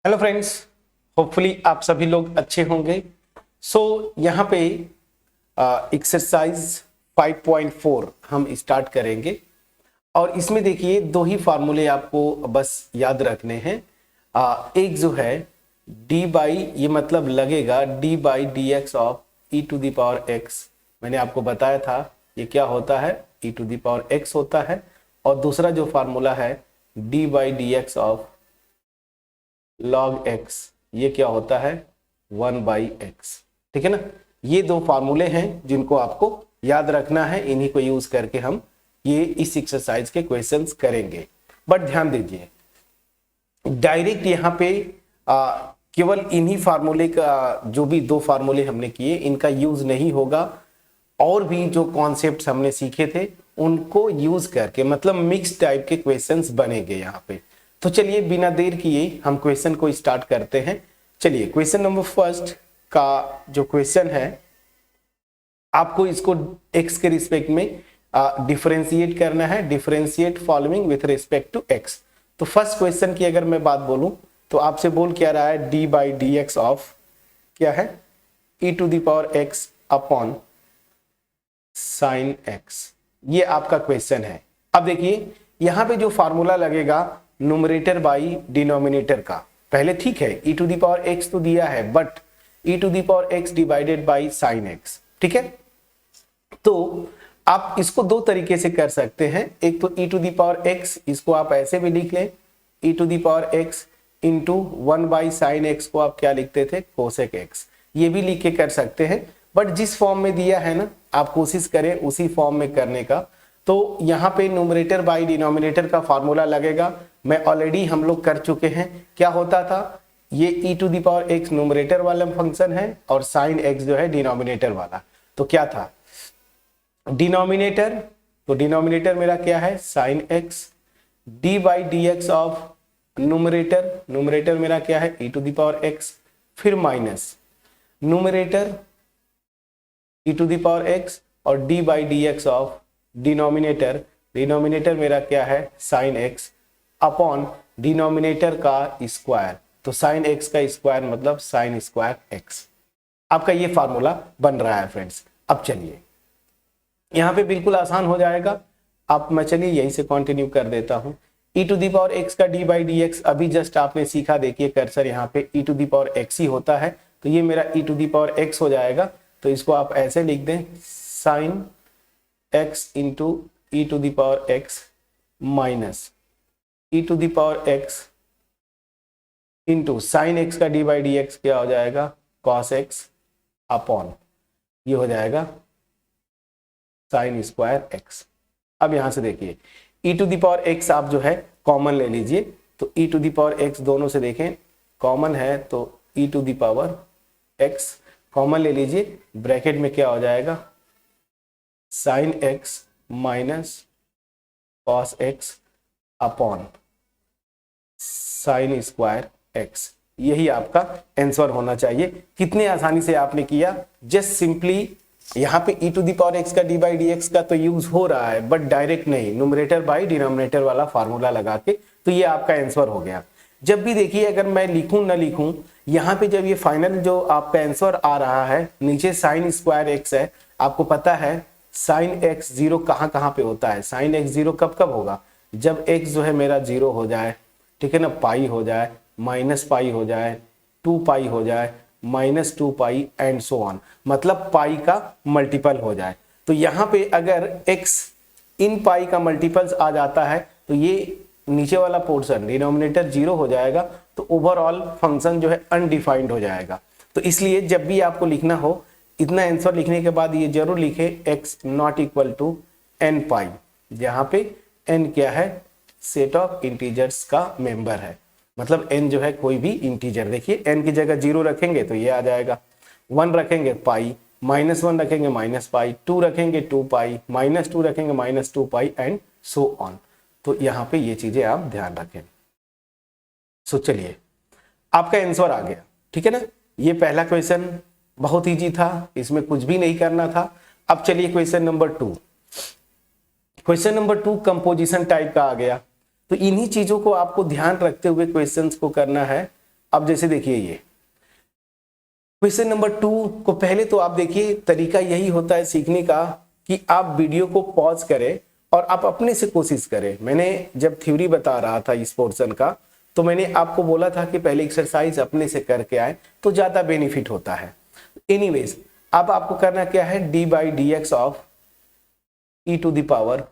Hello friends, hopefully आप सभी लोग अच्छे होंगे। यहाँ पे एक्सरसाइज 5.4 हम स्टार्ट करेंगे और इसमें देखिए दो ही फार्मूले आपको बस याद रखने हैं। एक जो है d बाई, ये मतलब लगेगा d by d x of e to the power x. मैंने आपको बताया था ये क्या होता है, e to the power x होता है। और दूसरा जो फार्मूला है d by d x of log x, ये क्या होता है 1/x। ठीक है ना, ये दो फार्मूले हैं जिनको आपको याद रखना है। इन्हीं को यूज करके हम ये इस एक्सरसाइज के क्वेश्चंस करेंगे। बट ध्यान दीजिए, डायरेक्ट यहाँ पे केवल इन्हीं फार्मूले का, जो भी दो फार्मूले हमने किए इनका यूज नहीं होगा। और भी जो कॉन्सेप्ट हमने सीखे थे उनको यूज करके, मतलब मिक्स टाइप के क्वेश्चंस बनेंगे यहाँ पे। तो चलिए बिना देर किए हम क्वेश्चन को स्टार्ट करते हैं। चलिए क्वेश्चन नंबर फर्स्ट का जो क्वेश्चन है, आपको इसको x के रिस्पेक्ट में डिफरेंशिएट करना है। Differentiate following with respect to x। तो फर्स्ट क्वेश्चन की अगर मैं बात बोलूं तो आपसे बोल क्या रहा है, d by d x of क्या है e to the power x upon sine x। ये आपका क्वेश्चन है। अब देखिए यहां पे जो फार्मूला लगेगा न्यूमरेटर बाई डिनोमिनेटर का, पहले ठीक है e to the power x तो दिया है, but e to the power x divided by sine x। ठीक है, तो आप इसको दो तरीके से कर सकते हैं। एक तो e to the power x, इसको आप ऐसे भी लिख लें e to the power x into 1/sin x को आप क्या लिखते थे, कोसेक x। ये भी लिख के कर सकते हैं, बट जिस फॉर्म में दिया है ना आप कोशिश करें उसी फॉर्म में करने का। तो यहाँ पे न्यूमरेटर बाई डिनोमिनेटर का फार्मूला लगेगा। मैं ऑलरेडी हम लोग कर चुके हैं। क्या होता था, ये e to the power x numerator वाला फंक्शन है और साइन x जो है डिनोमिनेटर वाला। तो क्या था डिनोमिनेटर, तो डिनोमिनेटर मेरा क्या है sine x, d by d x of numerator, numerator मेरा क्या है e to the power x, फिर minus numerator e to the power x और d by d x of denominator, denominator मेरा क्या है साइन x अपॉन डिनोमिनेटर का square. तो साइन x का स्क्वायर मतलब साइन स्क्वायर x। आपका ये फार्मूला बन रहा है फ्रेंड्स। अब चलिए यहाँ पे बिल्कुल आसान हो जाएगा। आप मैं चलिए यहीं से कंटिन्यू कर देता हूँ। e to the power x का d बाई डी एक्स अभी जस्ट आपने सीखा, देखिए कर्सर यहाँ पे e to the power x ही होता है। तो ये मेरा e to the power x हो जाएगा। तो इसको आप ऐसे लिख दें sine x into e to the power x minus e to the power x into sine x का d बाई डी एक्स क्या हो जाएगा कॉस x अपॉन ये हो जाएगा साइन स्क्वायर x। अब यहां से देखिए e to the power x आप जो है कॉमन ले लीजिए। तो e to the power x दोनों से देखें कॉमन है, तो e to the power x common ले लीजिए। ब्रैकेट में क्या हो जाएगा sine x minus cos x upon sine square x। यही आपका आंसर होना चाहिए। कितने आसानी से आपने किया, जस्ट सिंपली यहाँ पे e to the power x का d बाई डी एक्स का तो यूज हो रहा है, बट डायरेक्ट नहीं, न्यूमरेटर बाई डिनोमिनेटर वाला फार्मूला लगा के, तो ये आपका आंसर हो गया। जब भी देखिए अगर मैं लिखूं ना लिखूं, यहाँ पे जब ये फाइनल जो आपका आंसर आ रहा है, नीचे साइन स्क्वायर x है। आपको पता है साइन x जीरो कहाँ पे होता है, साइन x जीरो कब कब होगा, जब x जो है मेरा जीरो हो जाए, ठीक है ना, पाई हो जाए, माइनस पाई हो जाए, 2 पाई हो जाए, minus 2 pi and so on, मतलब पाई का मल्टीपल हो जाए। तो यहाँ पे अगर x इन पाई का मल्टीपल्स आ जाता है तो ये नीचे वाला पोर्शन डिनोमिनेटर जीरो हो जाएगा, तो ओवरऑल फंक्शन जो है अनडिफाइंड हो जाएगा। तो इसलिए जब भी आपको लिखना हो, इतना आंसर लिखने के बाद ये जरूर लिखे x not equal to n pi, जहां पे n क्या है सेट ऑफ इंटीजर्स का मेंबर है, मतलब n जो है कोई भी इंटीजर। देखिए n की जगह जीरो रखेंगे तो ये आ जाएगा, 1 रखेंगे पाई, -1 रखेंगे माइनस पाई, 2 रखेंगे 2 पाई, -2 रखेंगे -2 पाई एंड सो ऑन। तो यहाँ पे ये चीजें आप ध्यान रखें। सो चलिए आपका आंसर आ गया, ठीक है ना। ये पहला क्वेश्चन बहुत इजी था, इसमें कुछ भी नहीं करना था। अब चलिए question number 2। Question number 2 composition type का आ गया। तो इन्हीं चीजों को आपको ध्यान रखते हुए क्वेश्चंस को करना है। अब जैसे देखिए ये क्वेश्चन नंबर 2 को पहले तो आप देखिए तरीका यही होता है सीखने का कि आप वीडियो को पॉज करें और आप अपने से कोशिश करें। मैंने जब थ्योरी बता रहा था इस पोर्शन का तो मैंने आपको बोला था कि पहले एक्सरसाइज अपने से करके आए तो ज्यादा बेनिफिट होता है। एनीवेज अब आपको करना क्या है, d by d x of e to the power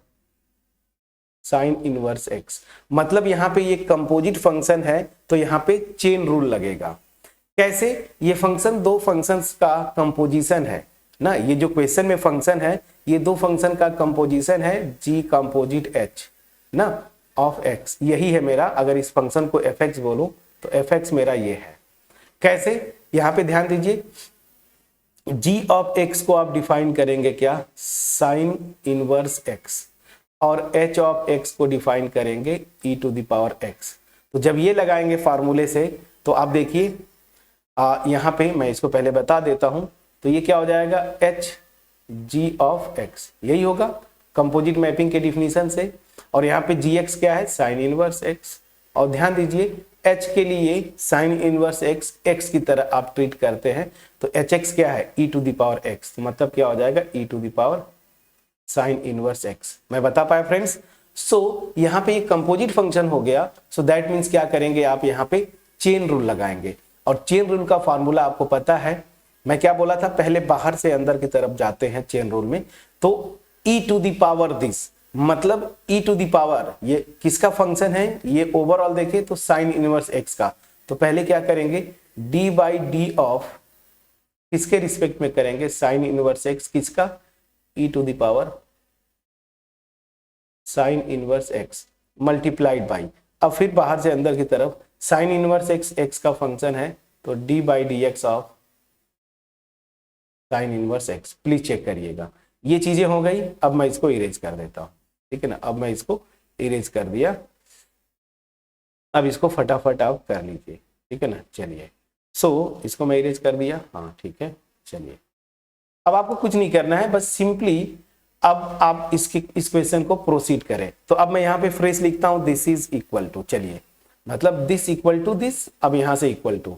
sine inverse x. मतलब यहाँ पे ये कंपोजिट फंक्शन है तो यहाँ पे चेन रूल लगेगा। कैसे, ये फंक्शन दो फंक्शंस का कंपोजिशन है ना, ये जो क्वेश्चन में फंक्शन है ये दो फंक्शन का कंपोजिशन है जी कंपोजिट एच ना ऑफ एक्स, यही है मेरा। अगर इस फंक्शन को एफ एक्स बोलूं तो एफ एक्स मेरा ये है। कैसे, यहाँ पे ध्यान दीजिए, जी ऑफ एक्स को आप डिफाइन करेंगे क्या, साइन इनवर्स एक्स, और एच ऑफ एक्स को डिफाइन करेंगे ई टू द पावर एक्स। तो जब ये लगाएंगे फार्मूले से तो आप देखिए यहाँ पे मैं इसको पहले बता देता हूं, तो ये क्या हो जाएगा, एच जी ऑफ एक्स, यही होगा कंपोजिट मैपिंग के डिफिनीशन से। और यहाँ पे जी एक्स क्या है, साइन इनवर्स एक्स। और ध्यान दीजिए एच के लिए साइन इनवर्स एक्स एक्स की तरह आप ट्रीट करते हैं तो एच एक्स क्या है, e to the power x, तो मतलब क्या हो जाएगा, e to the power sine inverse x. मैं बता पाया फ्रेंड्स। सो यहाँ पे ये कंपोजिट फंक्शन हो गया। सो दैट मीन्स क्या करेंगे आप यहाँ पे चेन रूल लगाएंगे, और चेन रूल का फॉर्मूला आपको पता है। मैं क्या बोला था, पहले बाहर से अंदर की तरफ जाते हैं चेन रूल में। तो e to the power this, मतलब ई टू द पावर ये किसका फंक्शन है, ये ओवरऑल देखें तो साइन इनवर्स एक्स का। तो पहले क्या करेंगे, डी बाई डी ऑफ किसके रिस्पेक्ट में करेंगे, साइन इनवर्स एक्स किसका, e to the power sine inverse x multiplied by, अब फिर बाहर से अंदर की तरफ साइन इनवर्स एक्स एक्स का फंक्शन है तो d by d x of sine inverse x. Please check करिएगा, ये चीजें हो गई। अब मैं इसको इरेज कर देता हूं, ठीक है ना। अब मैं इसको इरेज कर दिया, अब इसको फटाफट आप कर लीजिए, ठीक है ना। चलिए, सो इसको मैं इरेज कर दिया, हाँ ठीक है। चलिए, अब आपको कुछ नहीं करना है, बस सिंपली अब आप इस क्वेश्चन को प्रोसीड करें। तो अब मैं यहाँ पे फ्रेज लिखता हूं, दिस इज इक्वल टू, चलिए मतलब दिस इक्वल टू दिस, अब यहां से इक्वल टू।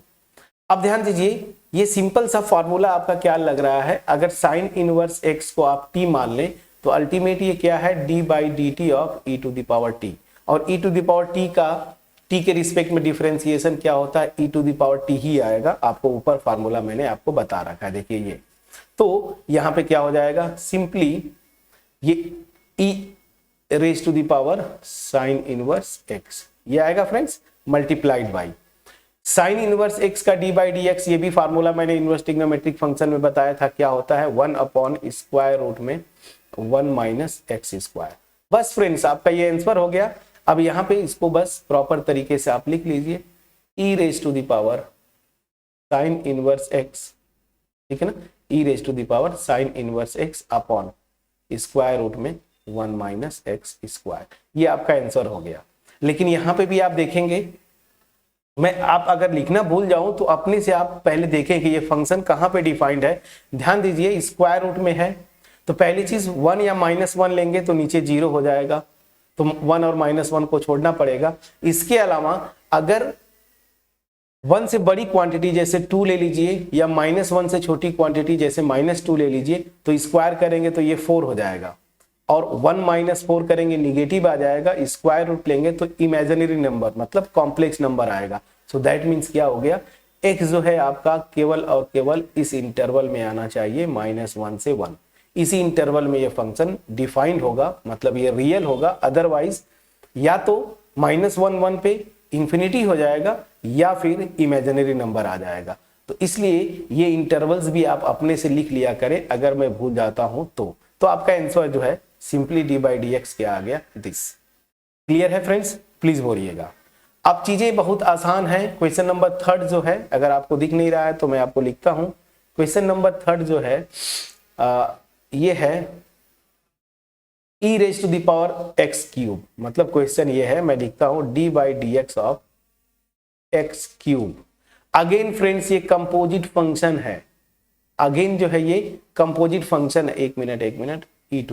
अब ध्यान दीजिए ये सिंपल सा फॉर्मूला आपका क्या लग रहा है, अगर साइन इनवर्स एक्स को आप टी मान लें तो अल्टीमेट ये क्या है, d by d t of e to the power t. और e to the power t का टी के रिस्पेक्ट में डिफरेंशिएशन क्या होता है, e to the power t ही आएगा। आपको ऊपर फार्मूला मैंने आपको बता रखा है, देखिए ये। तो यहाँ पे क्या हो जाएगा, सिंपली ये e raise to the power sine inverse x ये आएगा friends, multiplied by sine inverse x का डी बाई डी एक्स। ये भी फार्मूला मैंने इनवर्स ट्रिग्नोमेट्रिक फंक्शन में बताया था, क्या होता है, 1 अपॉन स्क्वायर रूट में 1 माइनस एक्स स्क्वायर। बस फ्रेंड्स आपका ये आंसर हो गया। अब यहाँ पे इसको बस प्रॉपर तरीके से आप लिख लीजिए, e raise to the power sine inverse x, ठीक है ना, e raise to the power sine inverse x upon square root में 1 माइनस एक्स स्क्वायर। ये आपका आंसर हो गया। लेकिन यहाँ पे भी आप देखेंगे, मैं आप अगर लिखना भूल जाऊं तो अपने से आप पहले देखें कि ये फंक्शन कहां पे डिफाइंड है। ध्यान दीजिए स्क्वायर रूट में है तो पहली चीज 1 या -1 लेंगे तो नीचे 0 हो जाएगा, तो 1 और -1 को छोड़ना पड़ेगा। इसके अलावा अगर 1 से बड़ी क्वांटिटी जैसे 2 ले लीजिए, या -1 से छोटी क्वांटिटी जैसे -2 ले लीजिए, तो स्क्वायर करेंगे तो ये 4 हो जाएगा, और 1 - 4 करेंगे निगेटिव आ जाएगा, स्क्वायर रूट लेंगे तो इमेजिनरी नंबर मतलब कॉम्प्लेक्स नंबर आएगा। सो दैट मीन्स क्या हो गया, x जो है आपका केवल और केवल इस इंटरवल में आना चाहिए, -1 से 1। इसी इंटरवल में ये फंक्शन डिफाइंड होगा, मतलब ये रियल होगा। अदरवाइज या तो -1 1 पे इंफिनिटी हो जाएगा या फिर इमेजिनरी नंबर आ जाएगा। तो इसलिए ये इंटरवल्स भी आप अपने से लिख लिया करें, अगर मैं भूल जाता हूं तो आपका आंसर जो है simply D by d x क्या आ गया, दिस। क्लियर है फ्रेंड्स, प्लीज बोलिएगा। अब चीजें बहुत आसान है। क्वेश्चन नंबर 3 जो है, अगर आपको दिख नहीं रहा है तो मैं आपको लिखता हूं। क्वेश्चन नंबर 3 जो है ये है e raise to the power x cube, मतलब क्वेश्चन ये है, मैं लिखता हूं d by d x of x cube. Again friends ये कंपोजिट फंक्शन है, अगेन जो है ये कंपोजिट फंक्शन है। एक minute, e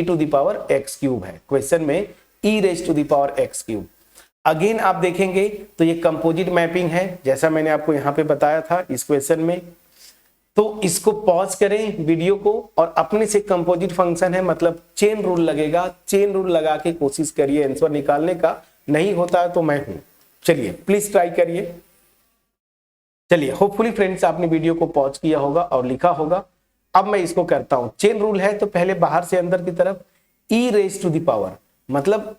to the power x cube है क्वेश्चन में, e raise to the power x cube. Again आप देखेंगे तो ये कंपोजिट मैपिंग है, जैसा मैंने आपको यहाँ पे बताया था इस क्वेश्चन में। तो इसको पॉज करें वीडियो को और अपने से कंपोजिट फंक्शन है मतलब चेन रूल लगेगा, चेन रूल लगा के कोशिश करिए आंसर निकालने का। नहीं होता है तो मैं हूं, चलिए प्लीज ट्राई करिए। चलिए होपफुली फ्रेंड्स आपने वीडियो को पॉज किया होगा और लिखा होगा। अब मैं इसको करता हूं। चेन रूल है तो पहले बाहर से अंदर की तरफ e raise to the power, मतलब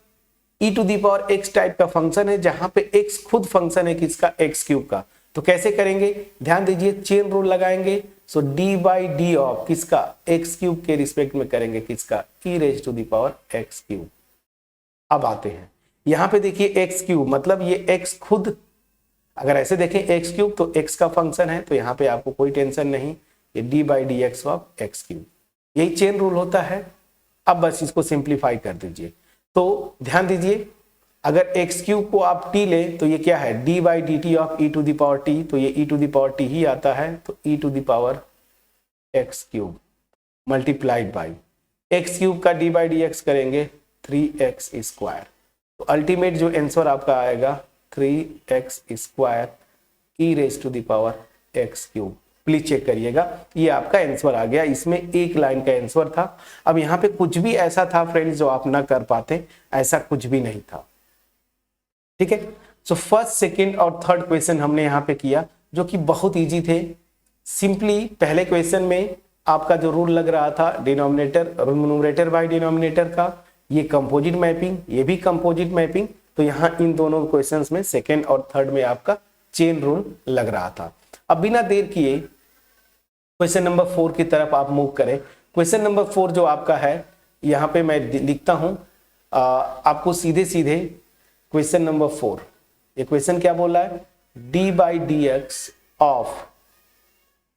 e to the power x type का फंक्शन है जहां पे x खुद फंक्शन है किसका, x क्यूब का। तो कैसे करेंगे, ध्यान दीजिए, चेन रूल लगाएंगे। So d by d of किसका, x क्यूब के रिस्पेक्ट में करेंगे किसका, e raise to the power x cube. अब आते हैं यहां पे देखिए x क्यूब मतलब ये x खुद, अगर ऐसे देखें x क्यूब तो x का फंक्शन है, तो यहाँ पे आपको कोई टेंशन नहीं, ये d by d x of x cube, यही चेन रूल होता है। अब बस इसको सिंप्लीफाई कर दीजिए। तो ध्यान दीजिए, अगर x क्यूब को आप t ले तो ये क्या है, d by d t of e to the power t, तो ये e to the power t ही आता है, तो e to the power x cube multiplied by x cube का d बाई डी एक्स करेंगे 3x स्क्वायर। तो ultimate जो आंसर आपका आएगा 3x square e raise to the power x cube. Please check करिएगा, ये आपका आंसर आ गया। इसमें एक लाइन का आंसर था। अब यहाँ पे कुछ भी ऐसा था फ्रेंड्स जो आप ना कर पाते, ऐसा कुछ भी नहीं था। ठीक है, सो फर्स्ट, सेकंड और थर्ड क्वेश्चन हमने यहाँ पे किया जो कि बहुत इजी थे। सिंपली पहले क्वेश्चन में आपका जो रूल लग रहा था डिनोमिनेटर न्यूमरेटर बाय डिनोमिनेटर का, ये कंपोजिट मैपिंग, ये भी कंपोजिट मैपिंग। तो यहाँ इन दोनों क्वेश्चंस में सेकंड और थर्ड में आपका चेन रूल लग रहा था। अब बिना देर किए क्वेश्चन नंबर 4 की तरफ आप मूव करें। क्वेश्चन नंबर 4 जो आपका है, यहाँ पे मैं लिखता हूं आपको सीधे सीधे क्वेश्चन नंबर 4। ये क्वेश्चन क्या बोल रहा है, d by d x of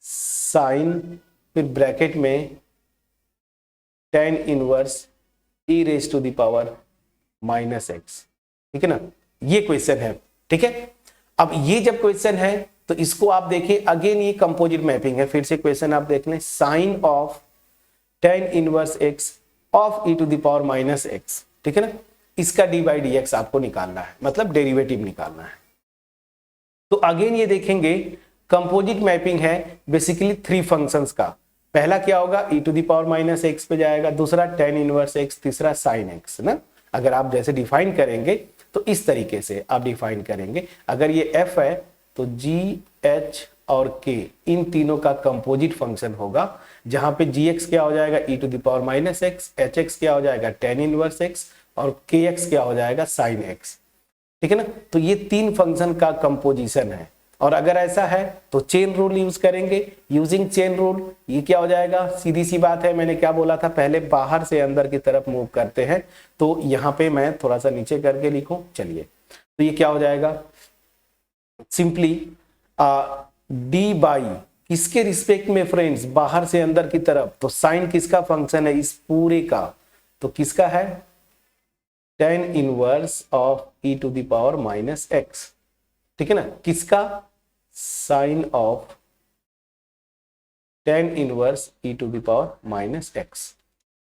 sine, फिर ब्रैकेट में tan inverse e raise to the power minus x. ठीक है ना, ये क्वेश्चन है। ठीक है, अब ये जब क्वेश्चन है तो इसको आप देखिए, अगेन ये कंपोजिट मैपिंग है। फिर से क्वेश्चन आप देख लें, sine of tan inverse x of e to the power minus x. ठीक है ना, इसका d बाई डी एक्स आपको निकालना है, मतलब डेरिवेटिव निकालना है। तो अगेन ये देखेंगे कंपोजिट मैपिंग है बेसिकली 3 फंक्शंस का। पहला क्या होगा, e to the power minus x पे जाएगा, दूसरा tan इनवर्स x, तीसरा sin x ना। अगर आप जैसे डिफाइन करेंगे तो इस तरीके से आप डिफाइन करेंगे। अगर ये f है तो g, h और k इन तीनों का कंपोजिट फंक्शन होगा, जहां पे gx क्या हो जाएगा e to the power minus x, hx क्या हो जाएगा tan इनवर्स x और kx क्या हो जाएगा sin x। ठीक है ना, तो ये 3 फंक्शन का कंपोजिशन है। और अगर ऐसा है तो चेन रूल यूज करेंगे। यूजिंग चेन रूल ये क्या हो जाएगा, सीधी सी बात है, मैंने क्या बोला था, पहले बाहर से अंदर की तरफ मूव करते हैं। तो यहाँ पे मैं थोड़ा सा नीचे करके लिखूं, चलिए। तो ये क्या हो जाएगा, सिंपली डी बाई किसके रिस्पेक्ट में फ्रेंड्स, बाहर से अंदर की तरफ। तो साइन किसका फंक्शन है इस पूरे का, तो किसका है, tan inverse of e to the power minus x. ठीक है ना, किसका, sine of tan inverse e to the power minus x.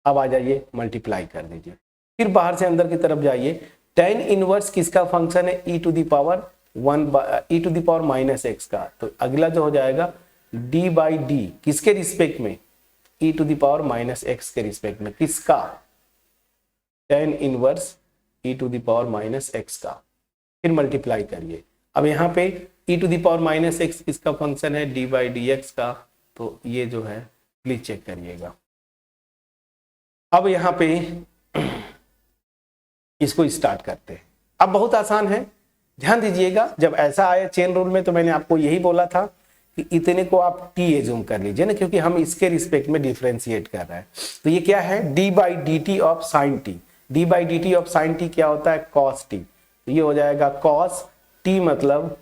अब आ जाइए मल्टीप्लाई कर दीजिए, फिर बाहर से अंदर की तरफ जाइए। tan इनवर्स किसका फंक्शन है, e to the power e to the power minus x का। तो अगला जो हो जाएगा d बाई डी किसके रिस्पेक्ट में, e to the power minus x के रिस्पेक्ट में, किसका, tan inverse e to the power minus x का। फिर मल्टीप्लाई करिए। अब यहाँ पे e to the power minus x किसका फंक्शन है, d बाई डी एक्स का। तो ये जो है प्लीज चेक करिएगा। अब यहाँ पे इसको स्टार्ट करते हैं। अब बहुत आसान है, ध्यान दीजिएगा। जब ऐसा आया चेन रूल में तो मैंने आपको यही बोला था कि इतने को आप t एज्यूम कर लीजिए ना, क्योंकि हम इसके रिस्पेक्ट में डिफरेंशिएट कर रहे हैं। तो ये क्या है, d by d t of sine T. d by d t of sine T क्या होता है, cos t। तो ये हो जाएगा cos t मतलब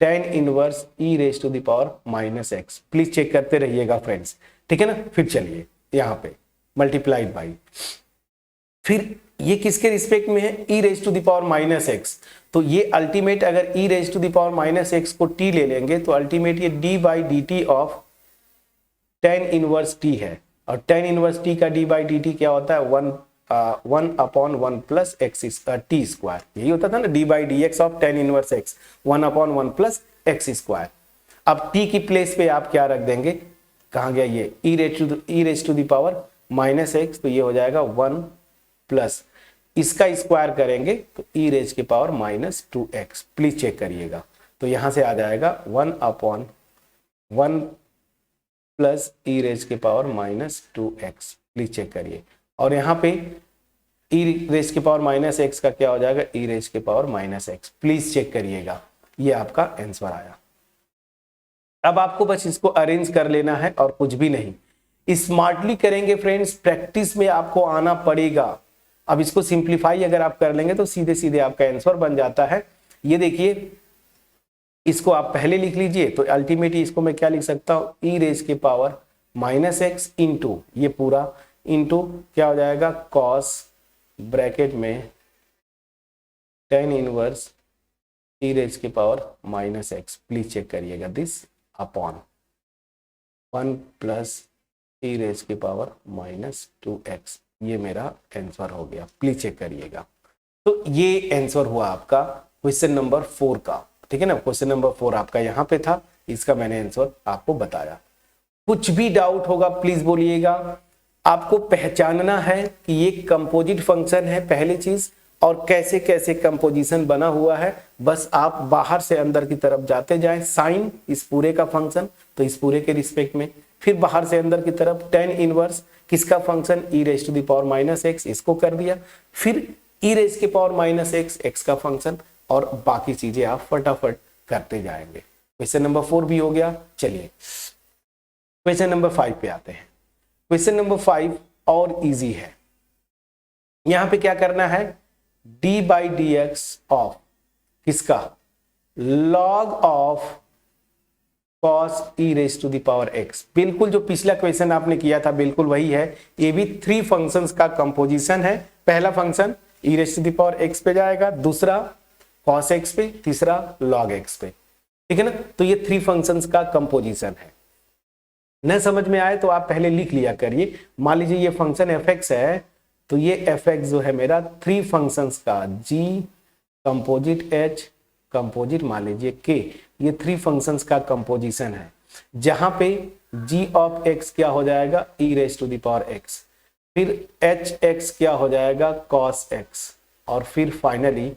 tan inverse e raise to the power minus x. Please check करते रहिएगा फ्रेंड्स। ठीक है ना, फिर चलिए यहाँ पे मल्टीप्लाइड बाई, फिर ये किसके रिस्पेक्ट में है, e raise to the power minus x. तो ये अल्टीमेट अगर e raise to the power minus x को t ले लेंगे तो अल्टीमेट ये d by d t of tan inverse t है। और tan इनवर्स t का d बाई डी टी क्या होता है, 1 1 upon 1 plus x t square, यही होता था ना, d by d x of tan inverse x 1 upon 1 plus x square. अब टी की प्लेस पे आप क्या रख देंगे, कहाँ गया ये e raise to the power minus x, तो ये हो जाएगा 1 प्लस इसका स्क्वायर करेंगे तो ई रेज के power minus 2x। Please check करिएगा, तो यहां से आ जाएगा 1 अपॉन 1 प्लस ई रेज के power minus 2x। Please check करिए, और यहाँ पे ई रेज के पावर माइनस एक्स का क्या हो जाएगा, ई रेज के power minus x. Please check करिएगा, ये आपका आंसर आया। अब आपको बस इसको अरेंज कर लेना है और कुछ भी नहीं, स्मार्टली करेंगे फ्रेंड्स, प्रैक्टिस में आपको आना पड़ेगा। अब इसको सिंप्लीफाई अगर आप कर लेंगे तो सीधे सीधे आपका आंसर बन जाता है। ये देखिए, इसको आप पहले लिख लीजिए, तो अल्टीमेटली इसको मैं क्या लिख सकता हूं, ई रेज के पावर माइनस एक्स इंटू ये पूरा इंटू क्या हो जाएगा, कॉस ब्रैकेट में टेन इनवर्स ई रेज के power minus x. Please check करिएगा, this upon 1 plus e raise के पावर माइनस 2x। ये मेरा आंसर हो गया, प्लीज चेक करिएगा। तो ये आंसर हुआ आपका क्वेश्चन नंबर 4 का, ठीक है ना। क्वेश्चन नंबर 4 आपका यहाँ पे था, इसका मैंने आंसर आपको बताया। कुछ भी डाउट होगा प्लीज बोलिएगा। आपको पहचानना है कि ये कंपोजिट फंक्शन है पहली चीज, और कैसे कैसे कंपोजिशन बना हुआ है, बस आप बाहर से अंदर की तरफ जाते जाएं। साइन इस पूरे का फंक्शन, तो इस पूरे के रिस्पेक्ट में, फिर बाहर से अंदर की तरफ टेन इनवर्स किसका function, e raise to the power minus x, इसको कर दिया, फिर ई रेज के पावर माइनस एक्स, एक्स का फंक्शन, और बाकी चीजें आप फटाफट करते जाएंगे। क्वेश्चन नंबर 4 भी हो गया। चलिए क्वेश्चन नंबर 5 पे आते हैं। क्वेश्चन नंबर 5 और इजी है। यहां पे क्या करना है, d by d x of किसका, log of cos e raise to the power x. बिल्कुल जो पिछला क्वेश्चन आपने किया था बिल्कुल वही है। ये भी 3 फंक्शंस का कंपोजिशन है। पहला function e raise to the power x पे जाएगा, दूसरा कॉस एक्स पे, तीसरा लॉग एक्स पे, ठीक है ना। तो ये 3 फंक्शंस का कंपोजिशन है। न समझ में आए तो आप पहले लिख लिया करिए। मान लीजिए ये फंक्शन एफ एक्स है, तो ये एफ एक्स जो है मेरा 3 फंक्शंस का, जी कंपोजिट एच कंपोजिट मान लीजिए के, ये 3 फंक्शंस का कंपोजिशन है, जहां पे g ऑफ x क्या हो जाएगा, e raise to the power x, फिर h x क्या हो जाएगा cos x, और फिर फाइनली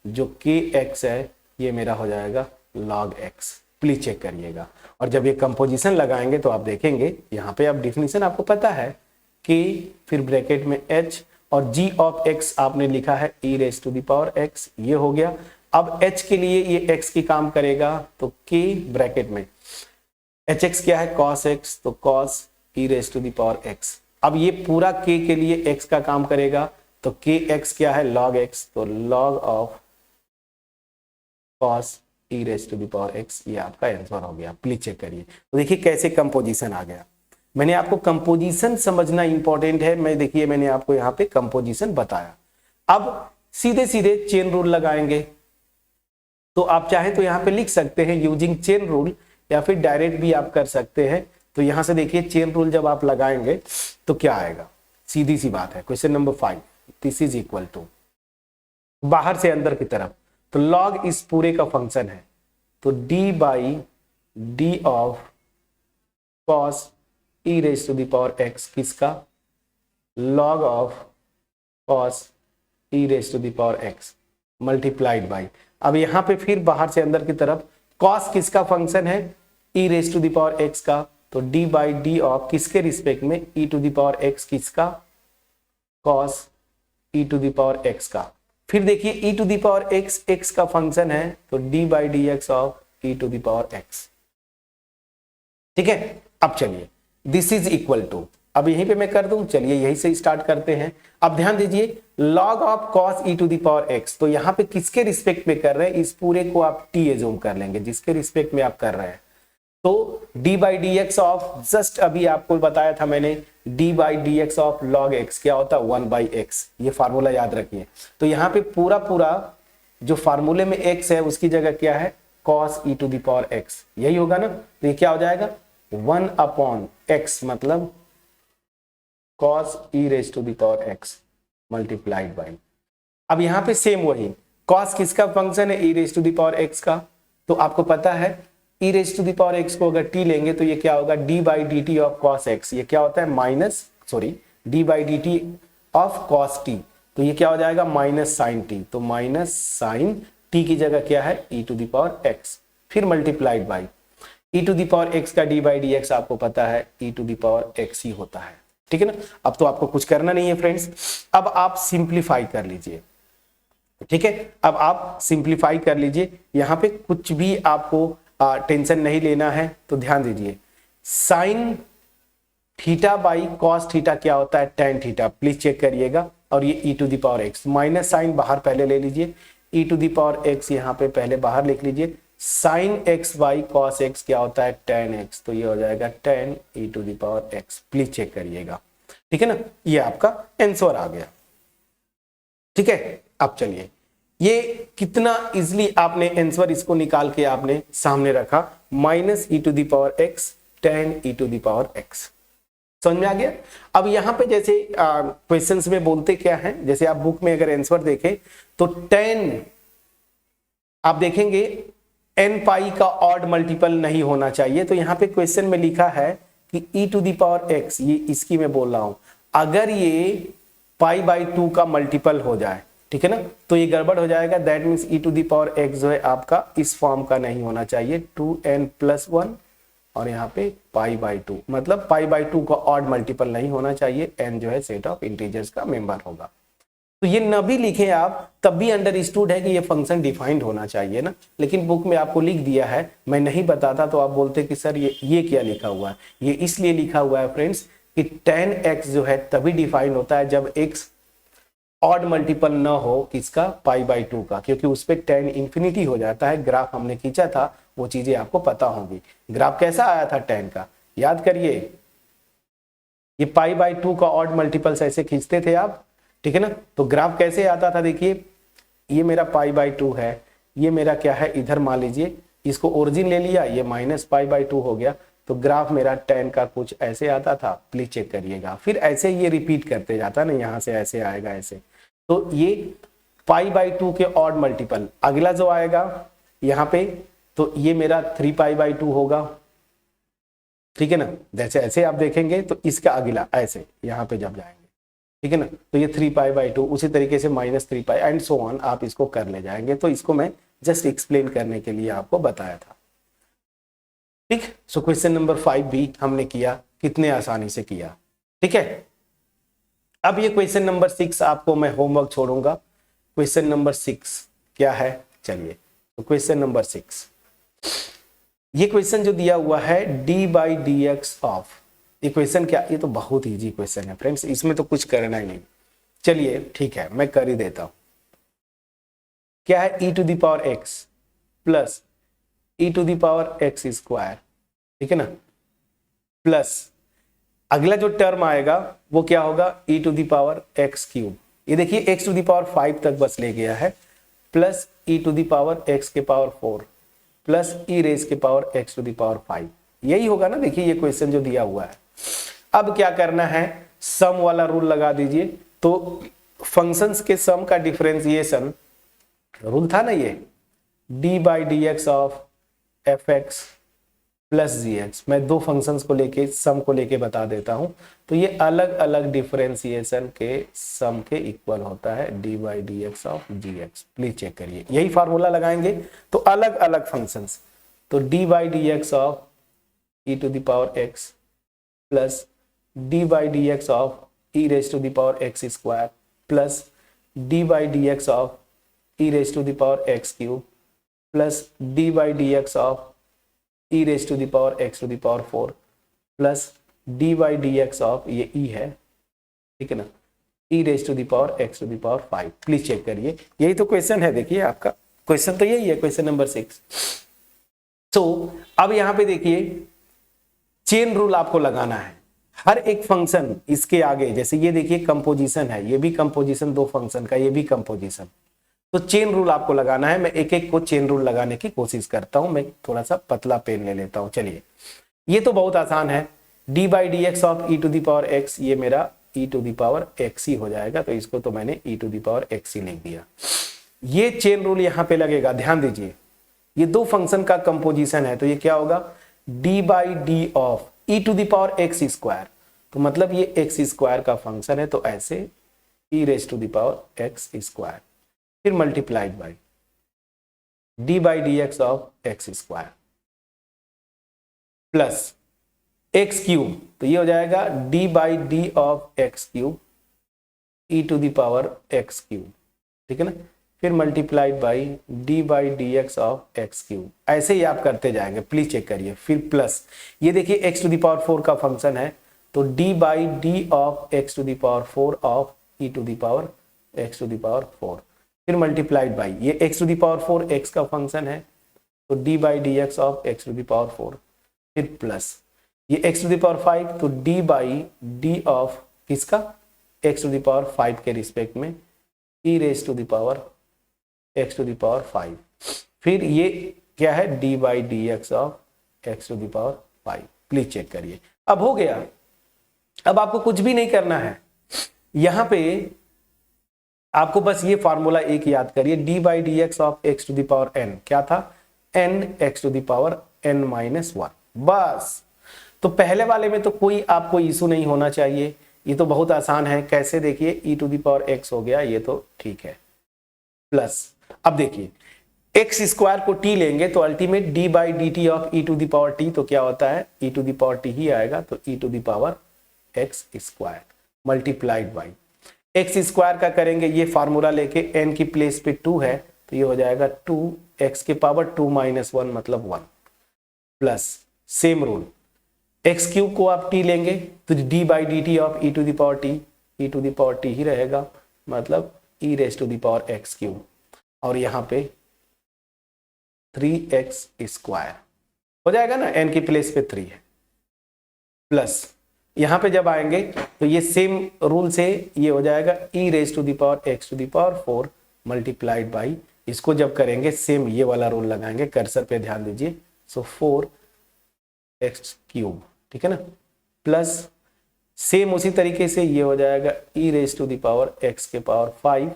जो k x है ये मेरा हो जाएगा log x। प्लीज चेक करिएगा, और जब ये कंपोजिशन लगाएंगे तो आप देखेंगे यहाँ पे, आप डिफिनीशन आपको पता है, k फिर ब्रैकेट में h और g ऑफ x आपने लिखा है e raise to the power x, ये हो गया। अब h के लिए ये x की काम करेगा, तो k ब्रैकेट में hx क्या है cos x, तो cos e raise to the power x। अब ये पूरा k के लिए x का काम करेगा, तो kx क्या है log x, तो log of cos e raise to the power x, ये आपका आंसर हो गया। प्लीज चेक करिए। तो देखिए कैसे कंपोजिशन आ गया। मैंने आपको कंपोजिशन समझना इंपॉर्टेंट है। देखिए मैंने आपको यहाँ पे कंपोजिशन बताया। अब सीधे सीधे चेन रूल लगाएंगे, तो आप चाहें तो यहाँ पे लिख सकते हैं यूजिंग चेन रूल, या फिर डायरेक्ट भी आप कर सकते हैं। तो यहां से देखिए चेन रूल जब आप लगाएंगे तो क्या आएगा, सीधी सी बात है। Question number 5, this is equal to बाहर से अंदर की तरफ, तो लॉग इस पूरे का फंक्शन है, तो d by d of cos e raise to the power x किसका, log of cos e raise to the power x multiplied by. अब यहां पे फिर बाहर से अंदर की तरफ कॉस किसका फंक्शन है, e raise to the power x का, तो डी बाई डी ऑफ किसके रिस्पेक्ट में, e to the power x किसका, cos e to the power x का। फिर देखिए e to the power x x का फंक्शन है, तो d by d x of e to the power x. ठीक है, अब चलिए दिस इज इक्वल टू, अब यहीं पे मैं कर दूं, चलिए यहीं से स्टार्ट करते हैं। अब ध्यान दीजिए log of cos e to the power x, तो यहां पे किसके रिस्पेक्ट में कर रहे हैं, इस पूरे को आप t एज्यूम कर लेंगे जिसके रिस्पेक्ट में आप कर रहे हैं। तो d by d x of, just अभी आपको बताया था मैंने, d by d x of log x क्या होता है 1 बाई एक्स, ये फार्मूला याद रखिए। तो यहाँ पे पूरा पूरा जो फार्मूले में x है उसकी जगह क्या है cos e to the power x, यही होगा ना। तो ये क्या हो जाएगा 1 अपॉन x, मतलब cos e raise to the power x multiplied by. अब यहाँ पे सेम वही, कॉस किसका फंक्शन है, e raise to the power x का, तो आपको पता है e raise to the power x को अगर टी लेंगे तो ये क्या होगा, d by d t of cos x, ये क्या होता है minus, sorry d by d t of cos T, तो ये क्या हो जाएगा माइनस साइन टी, तो माइनस साइन टी की जगह क्या है e to the power x, फिर multiplied by e to the power x का डी बाई डी एक्स आपको पता है e to the power x ही होता है, ठीक है ना। अब तो आपको कुछ करना नहीं है फ्रेंड्स, अब आप सिंप्लीफाई कर लीजिए, ठीक है, अब आप सिंप्लीफाई कर लीजिए, यहां पे कुछ भी आपको टेंशन नहीं लेना है, तो ध्यान दीजिए sine theta by cos theta क्या होता है टेन थीटा, प्लीज चेक करिएगा, और ये e to the power x, minus sine बाहर पहले ले लीजिए, e to the power x यहाँ पे पहले बाहर लिख लीजिए, sine x by cos x क्या होता है टेन एक्स, तो ये हो जाएगा tan e to the power x, please check करिएगा, ठीक है ना, ये आपका आंसर आ गया, ठीक है। अब चलिए ये कितना इजिली आपने आंसर इसको निकाल के आपने सामने रखा, minus e to the power x tan e to the power x, समझ में आ गया। अब यहां पे जैसे क्वेश्चंस में बोलते क्या है, जैसे आप बुक में अगर आंसर देखें तो 10 आप देखेंगे n पाई का ऑड मल्टीपल नहीं होना चाहिए, तो यहां पे क्वेश्चन में लिखा है कि e to the power x, ये इसकी मैं बोल रहा हूं, अगर ये पाई बाई 2 का मल्टीपल हो जाए, ठीक है ना, तो ये गड़बड़ हो जाएगा, that means e to the power x जो है आपका इस फॉर्म का नहीं होना चाहिए 2n+1 और यहाँ पे पाई बाई 2, मतलब पाई बाई 2 का ऑड मल्टीपल नहीं होना चाहिए, n जो है सेट ऑफ इंटीजर्स का मेंबर होगा, तो ये न भी लिखे आप तब भी अंडरस्टूड है कि ये फंक्शन डिफाइंड होना चाहिए ना, लेकिन बुक में आपको लिख दिया है, मैं नहीं बताता तो आप बोलते कि सर ये क्या लिखा हुआ है, ये इसलिए लिखा हुआ है फ्रेंड्स कि 10x जो है तभी डिफाइंड होता है जब x ऑड मल्टीपल न हो किसका पाई बाई 2 का, क्योंकि उस पर 10 इंफिनिटी हो जाता है, ग्राफ हमने खींचा था वो चीजें आपको पता होंगी, ग्राफ कैसा आया था 10 का याद करिए, ये पाई बाई 2 का ऑड मल्टीपल्स ऐसे खींचते थे आप, ठीक है ना, तो ग्राफ कैसे आता था, देखिए ये मेरा पाई बाई 2 है, ये मेरा क्या है इधर मान लीजिए इसको ओरिजिन ले लिया, ये माइनस पाई बाई 2 हो गया, तो ग्राफ मेरा 10 का कुछ ऐसे आता था, प्लीज चेक करिएगा, फिर ऐसे ये रिपीट करते जाता ना, यहां से ऐसे आएगा ऐसे, तो ये पाई बाई 2 के ऑड मल्टीपल अगला जो आएगा यहाँ पे, तो ये मेरा 3 पाई बाई 2 होगा, ठीक है ना, जैसे ऐसे आप देखेंगे तो इसका अगला ऐसे यहाँ पे जब जाएंगे, ठीक है ना, तो ये 3 पाई बाई 2, उसी तरीके से minus 3 pi and so on, आप इसको कर ले जाएंगे, तो इसको मैं जस्ट एक्सप्लेन करने के लिए आपको बताया था, ठीक। सो क्वेश्चन नंबर 5 भी हमने किया, कितने आसानी से किया, ठीक है। अब ये क्वेश्चन नंबर 6 आपको मैं होमवर्क छोड़ूंगा, क्वेश्चन नंबर 6 क्या है, चलिए तो क्वेश्चन नंबर 6, ये क्वेश्चन जो दिया हुआ है d by d x of, ये क्वेश्चन क्या, ये तो बहुत इजी क्वेश्चन है फ्रेंड्स, इसमें तो कुछ करना ही नहीं, चलिए ठीक है मैं कर ही देता हूं, क्या है e to the power x plus e to the power x square, ठीक है ना, प्लस अगला जो टर्म आएगा वो क्या होगा e to the power x cube, ये देखिए x टू द पावर 5 तक बस ले गया है, plus e to the power x के पावर 4 प्लस e रेज के power x to the power 5, यही होगा ना, देखिए ये क्वेश्चन जो दिया हुआ है। अब क्या करना है, सम वाला रूल लगा दीजिए, तो फंक्शंस के सम का डिफरेंशिएशन रूल था ना ये, d by d x of f x plus g x, मैं दो फंक्शंस को लेके सम को लेके बता देता हूं, तो ये अलग अलग डिफरेंशिएशन के सम के इक्वल होता है d by d x of g x, please check करिए, यही फार्मूला लगाएंगे तो अलग अलग फंक्शंस, तो d by d x of e to the power x plus d by d x of e raise to the power x square plus d by d x of e raise to the power x cube plus d by d x of e raise to the power x to the power 4 plus d by d x of ये e है, ठीक है ना, e raise to the power x to the power 5, please check करिए, यही तो question है, देखिए आपका क्वेश्चन तो यही है, क्वेश्चन नंबर 6। तो अब यहां पे देखिए चेन रूल आपको लगाना है, हर एक फंक्शन इसके आगे, जैसे ये देखिए कंपोजिशन है, ये भी कंपोजिशन दो फंक्शन का, ये भी कंपोजिशन, तो चेन रूल आपको लगाना है, मैं एक एक को चेन रूल लगाने की कोशिश करता हूं, मैं थोड़ा सा पतला पेन ले लेता हूं, चलिए ये तो बहुत आसान है, d by d x of e to the power x, ये मेरा e to the power x ही हो जाएगा, तो इसको तो मैंने e to the power x ही लिख दिया। ये चेन रूल यहां पे लगेगा, ध्यान दीजिए, ये दो फंक्शन का कंपोजिशन है, तो ये क्या होगा, d by d of e to the power x square, तो मतलब ये एक्स स्क्वायर का फंक्शन है, तो ऐसे e raise to the power x square, फिर multiplied by d by d x of x square plus x cube, तो ये हो जाएगा d by d of x cube e to the power x cube, ठीक है ना, फिर multiplied by d by d x of x cube. ऐसे ही आप करते जाएंगे, प्लीज चेक करिए। फिर प्लस ये देखिए एक्स टू द पावर 4 का फंक्शन है, तो d by d of x to the power 4 of e to the power x to the power 4, फिर मल्टीप्लाइड बाई ये x to the power 4 x का फंक्शन है, तो d by d x of x to the power 4, फिर plus ये x to the power 5, तो d by d of किसका, x to the power 5 के रिस्पेक्ट में e raise to the power x to the power 5, फिर ये क्या है, d by d x of x to the power 5। Please check करिए, अब हो गया। अब आपको कुछ भी नहीं करना है, यहां पे आपको बस ये फॉर्मूला एक याद करिए, d by d x of x to the power n, क्या था, n x to the power n minus 1, बस। तो पहले वाले में तो कोई आपको इशू नहीं होना चाहिए, ये तो बहुत आसान है। कैसे, देखिए e to the power x हो गया, ये तो ठीक है, प्लस अब देखिए एक्स स्क्वायर को टी लेंगे तो ultimate d by d t of e to the power t, तो क्या होता है, e to the power t ही आएगा, तो e to the power x square multiplied by x square का करेंगे, ये फार्मूला लेके एन की प्लेस पे 2 है, तो ये हो जाएगा 2 एक्स के पावर 2 माइनस 1 मतलब 1, plus same rule x cube को आप टी लेंगे तो d by d t of e to the power t, e to the power t ही रहेगा, मतलब e raise to the power x cube, और यहाँ पे 3x स्क्वायर हो जाएगा ना, n की प्लेस पे 3 है, प्लस यहाँ पे जब आएंगे तो ये सेम रूल से ये हो जाएगा e raise to the power x to the power 4 multiplied by, इसको जब करेंगे सेम ये वाला रूल लगाएंगे, कर्सर पे ध्यान दीजिए, सो 4x क्यूब, ठीक है ना, प्लस सेम उसी तरीके से ये हो जाएगा e raise to the power x के पावर 5,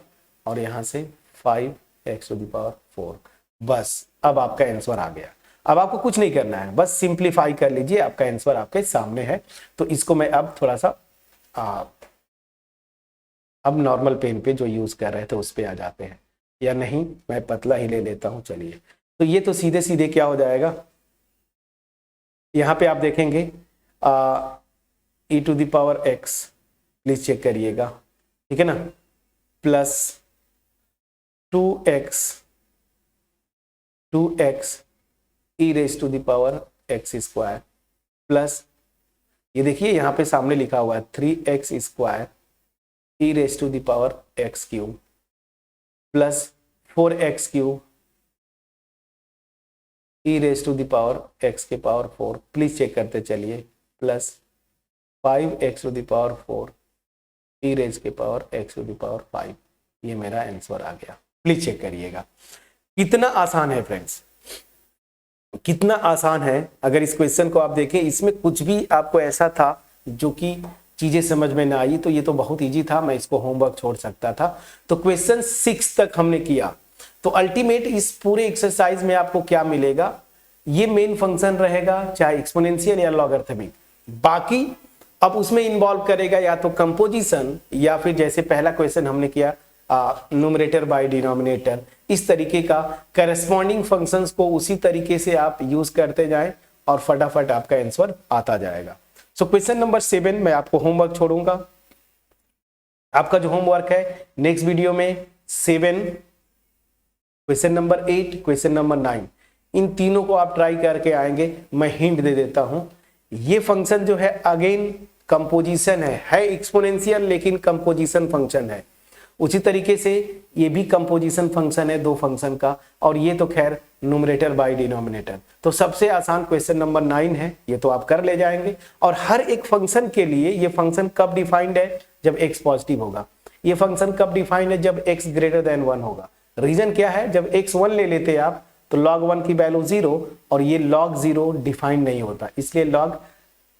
और यहाँ से 5x टू द पावर 4, बस अब आपका आंसर आ गया। अब आपको कुछ नहीं करना है, बस सिंप्लीफाई कर लीजिए, आपका आंसर आपके सामने है। तो इसको मैं अब थोड़ा सा अब नॉर्मल पेन पे जो यूज कर रहे थे उस पे आ जाते हैं, या नहीं मैं पतला ही ले लेता हूं, चलिए। तो ये तो सीधे सीधे क्या हो जाएगा, यहाँ पे आप देखेंगे e to the power x, please check करिएगा, ठीक है ना, plus 2x e raise to the power x square, plus ये देखिए यहाँ पे सामने लिखा हुआ है 3x square e raise to the power x cube, plus 4x cube e raise to the power x के पावर 4, प्लीज चेक करते चलिए, plus 5x to the power 4 e raise के power x to the power 5, ये मेरा answer आ गया। Please check करिएगा, कितना आसान है फ्रेंड्स, कितना आसान है। अगर इस क्वेश्चन को आप देखें, इसमें कुछ भी आपको ऐसा था जो कि चीजें समझ में ना आई, तो ये तो बहुत इजी था, मैं इसको होमवर्क छोड़ सकता था। तो क्वेश्चन 6 तक हमने किया, तो अल्टीमेट इस पूरे एक्सरसाइज में आपको क्या मिलेगा, ये मेन फंक्शन रहेगा, चाहे एक्सपोनेंशियल या लॉगरिथमिक, बाकी अब उसमें इन्वॉल्व करेगा या तो कंपोजिशन, या फिर जैसे पहला क्वेश्चन हमने किया न्यूमरेटर बाय डिनोमिनेटर, इस तरीके का करस्पॉन्डिंग फंक्शंस को उसी तरीके से आप यूज करते जाएं और फटाफट आपका आंसर आता जाएगा। सो क्वेश्चन नंबर 7 मैं आपको होमवर्क छोड़ूंगा, आपका जो होमवर्क है नेक्स्ट वीडियो में 7, क्वेश्चन नंबर 8, क्वेश्चन नंबर 9, इन तीनों को आप ट्राई करके आएंगे। मैं हिंट दे देता हूं, ये फंक्शन जो है अगेन कंपोजिशन है एक्सपोनेंशियल लेकिन कंपोजिशन फंक्शन है, उसी तरीके से ये भी कंपोजिशन फंक्शन है 2 फंक्शन का, और ये तो खैर न्यूमरेटर बाय डिनोमिनेटर। तो सबसे आसान क्वेश्चन नंबर 9 है, ये तो आप कर ले जाएंगे। और हर एक फंक्शन के लिए ये फंक्शन कब डिफाइंड है, जब x पॉजिटिव होगा। ये फंक्शन कब डिफाइंड है, जब x ग्रेटर देन 1 होगा। रीजन क्या है, जब x 1 ले लेते हैं आप तो log 1 की वैल्यू 0, और ये log 0 डिफाइंड नहीं होता, इसलिए log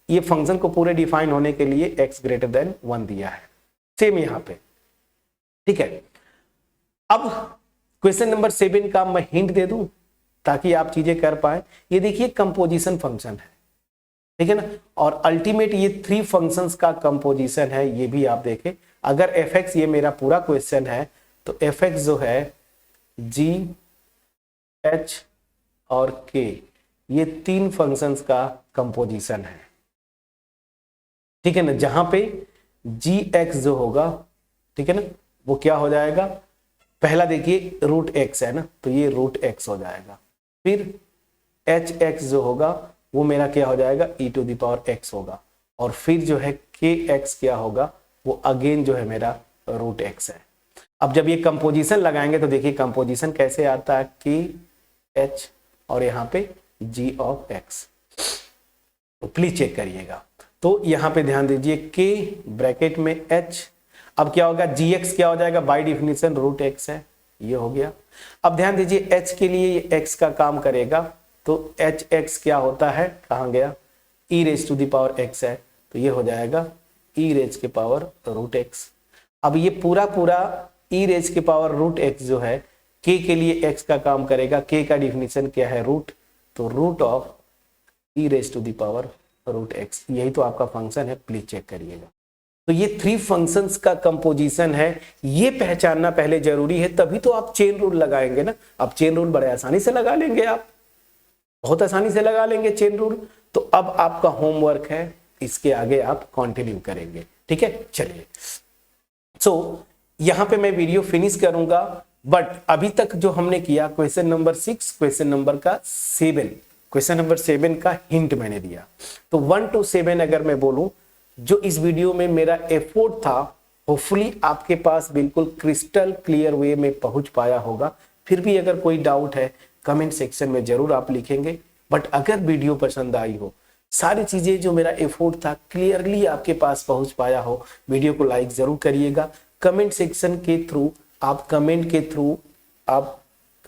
ये फंक्शन को पूरे डिफाइन होने के लिए x ग्रेटर देन 1 दिया है, सेम यहां पे, ठीक है। अब क्वेश्चन नंबर 7 का मैं हिंट दे दूं ताकि आप चीजें कर पाए। ये देखिए कंपोजिशन फंक्शन है, ठीक है ना, और अल्टीमेट ये 3 फंक्शंस का कंपोजिशन है, ये भी आप देखें। अगर fx ये मेरा पूरा क्वेश्चन है तो fx जो है g, h और k ये 3 फंक्शंस का कंपोजिशन है, ठीक है ना, जहां पे gx जो होगा, ठीक है ना, वो क्या हो जाएगा, पहला देखिए रूट x है ना, तो ये रूट x हो जाएगा। फिर hx जो होगा वो मेरा क्या हो जाएगा, e to the power x होगा। और फिर जो है kx क्या होगा, वो अगेन जो है मेरा रूट x है। अब जब ये कंपोजिशन लगाएंगे तो देखिए कंपोजिशन कैसे आता है, kh और यहाँ पे g ऑफ x, तो प्लीज चेक करिएगा। तो यहाँ पे ध्यान दीजिए k ब्रैकेट में h, अब क्या होगा gx क्या हो जाएगा, बाय डिफिनीशन रूट x है, ये हो गया। अब ध्यान दीजिए h के लिए ये x का काम करेगा, तो hx क्या होता है, कहाँ गया, e raise to the power x है, तो ये हो जाएगा e रेज के पावर रूट x। अब ये पूरा e रेज के पावर रूट x जो है k के लिए x का काम करेगा, k का डिफिनीशन क्या है, रूट, तो root of e raise to the power root x, यही तो आपका फंक्शन है, प्लीज चेक करिएगा। तो ये 3 फंक्शंस का कंपोजिशन है, ये पहचानना पहले जरूरी है, तभी तो आप चेन रूल लगाएंगे ना। अब चेन रूल बड़े आसानी से लगा लेंगे, आप बहुत आसानी से लगा लेंगे चेन रूल। तो अब आपका होमवर्क है, इसके आगे आप कंटिन्यू करेंगे, ठीक है। चलिए, सो यहां पे मैं वीडियो फिनिश करूंगा, बट अभी तक जो हमने किया क्वेश्चन नंबर 6, क्वेश्चन नंबर 7 का हिंट मैंने दिया। तो 1 to 7 अगर मैं बोलूं, जो इस वीडियो में मेरा एफर्ट था, होपफुली आपके पास बिल्कुल क्रिस्टल क्लियर वे में पहुंच पाया होगा। फिर भी अगर कोई डाउट है कमेंट सेक्शन में जरूर आप लिखेंगे, बट अगर वीडियो पसंद आई हो, सारी चीजें जो मेरा एफर्ट था क्लियरली आपके पास पहुंच पाया हो, वीडियो को लाइक जरूर करिएगा। कमेंट सेक्शन के थ्रू आप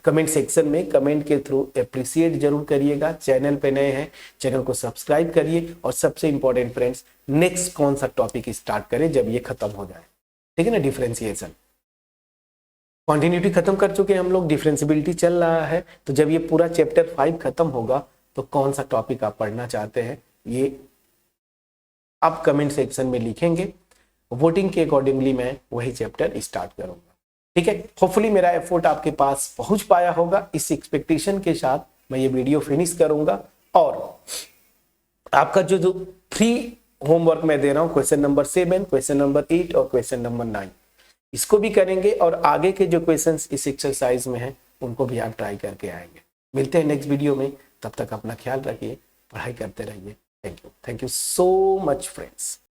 कमेंट सेक्शन में कमेंट के थ्रू अप्रिशिएट जरूर करिएगा। चैनल पे नए हैं, चैनल को सब्सक्राइब करिए। और सबसे इंपॉर्टेंट फ्रेंड्स, नेक्स्ट कौन सा टॉपिक स्टार्ट करें जब ये खत्म हो जाए, ठीक है ना। डिफरेंशिएशन, कॉन्टिन्यूटी खत्म कर चुके हैं हम लोग, डिफरेंशिएबिलिटी चल रहा है। तो जब ये पूरा चैप्टर 5 खत्म होगा तो कौन सा टॉपिक आप पढ़ना चाहते हैं, ये आप कमेंट सेक्शन में लिखेंगे। वोटिंग के अकॉर्डिंगली मैं वही चैप्टर स्टार्ट करूंगा, ठीक है। होपफुली मेरा एफर्ट आपके पास पहुंच पाया होगा। इस एक्सपेक्टेशन के साथ मैं ये वीडियो फिनिश करूंगा। और आपका जो 3 होमवर्क मैं दे रहा हूं, क्वेश्चन नंबर 7, क्वेश्चन नंबर 8 और क्वेश्चन नंबर 9, इसको भी करेंगे। और आगे के जो क्वेश्चंस इस एक्सरसाइज में हैं उनको भी आप ट्राई करके आएंगे। मिलते हैं नेक्स्ट वीडियो में, तब तक अपना ख्याल रखिए, पढ़ाई करते रहिए। Thank you so much friends.